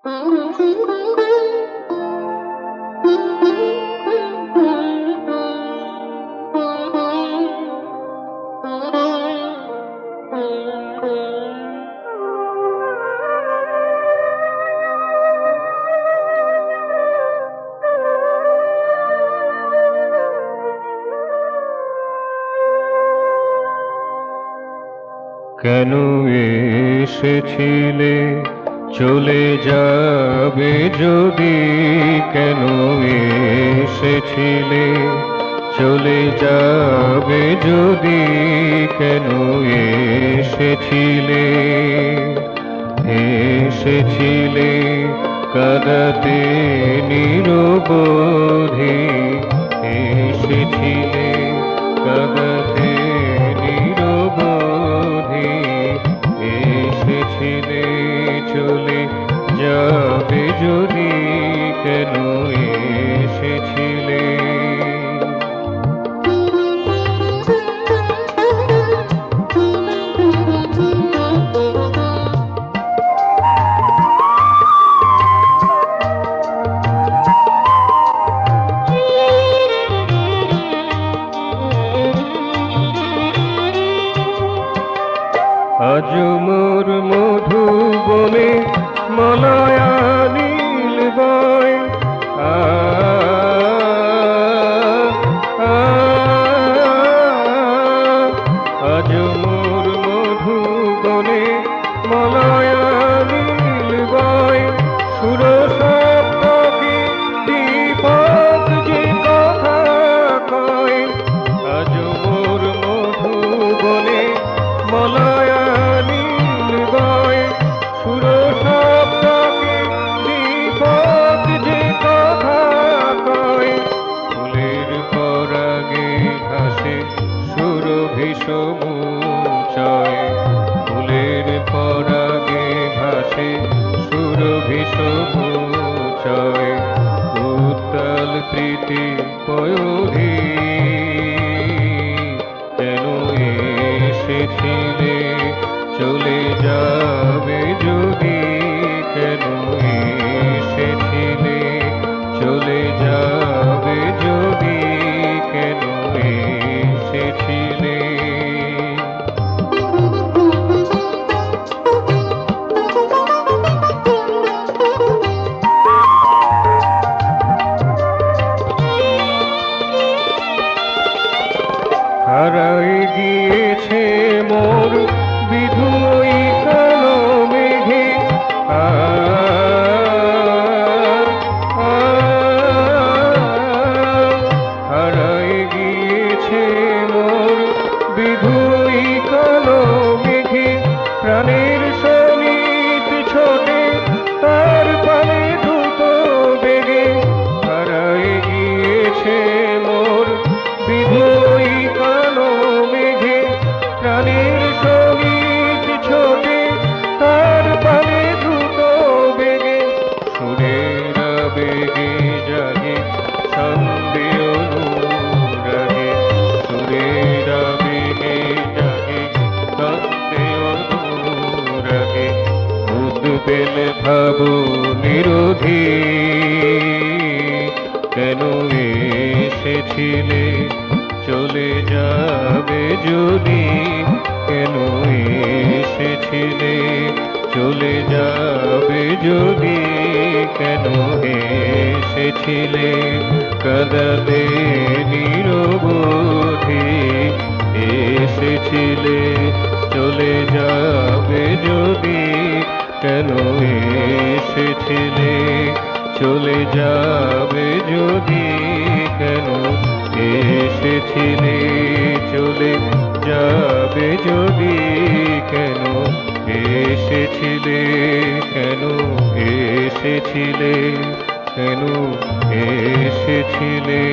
কেন এসেছিলে চলে যাবে যদি, কেন এসেছিলে চলে যাবে যদি, কেন এসেছিলে এসেছিলে কাঁদাতে নিরবধি, এসেছিলে কাঁদাতে নিরবধি, এসেছিলে চলে যাবে যদি, কেন এসেছিলে। আজ মোর মধুবনে মলয়া নীল বয়, আজ মোর মধুবনে মলয়া নীল বয়, সুর শব্দকে দীপক যে কথা কয়। আজ মোর মধুবনে মলয়া সুর শব্দকে দীপক যে কথা কয়। ফুলের পরাগে ভাসে সুরভি সমুচয়, ফুলের পরাগে ভাসে সুরভি সমুচয়। উত্তাল প্রীতি পয়োধি কেন এসেছিলে চলে যাবে যদি, কেন এসেছিলে চলে যাবে যদি, কেন এসেছিলে। হারাই গিয়েছে মোর বিধু ওই কালো মেঘে, হারাই গিয়েছে মোর বিধু ওই কালো মেঘে। প্রাণের সনিত ছোটে তার পানে দ্রুত বেগে, হারাই গিয়েছে মোর বিধু ওই কালো মেঘে। প্রাণের সনিত ছোটে তার পানে দ্রুত বেগে, সুরের আবেগে জাগে ছন্দে অনুরাগে, সুরের আবেগে জাগে ছন্দে অনুরাগে। উদ্বেল ভাব নিরোধী কেন এসেছিলে চলে যাবে যদি, কেন এসেছিলে চলে যাবে যদি, কেন এসেছিলে কাঁদাতে নিরবধি, এসেছিলে চলে যাবে যদি, কেন এসেছিলে চলে যাবে যদি, কেন এসেছিলে চলে যাবে যদি, কেন এসেছিলে, কেন এসেছিলে, কেন এসেছিলে।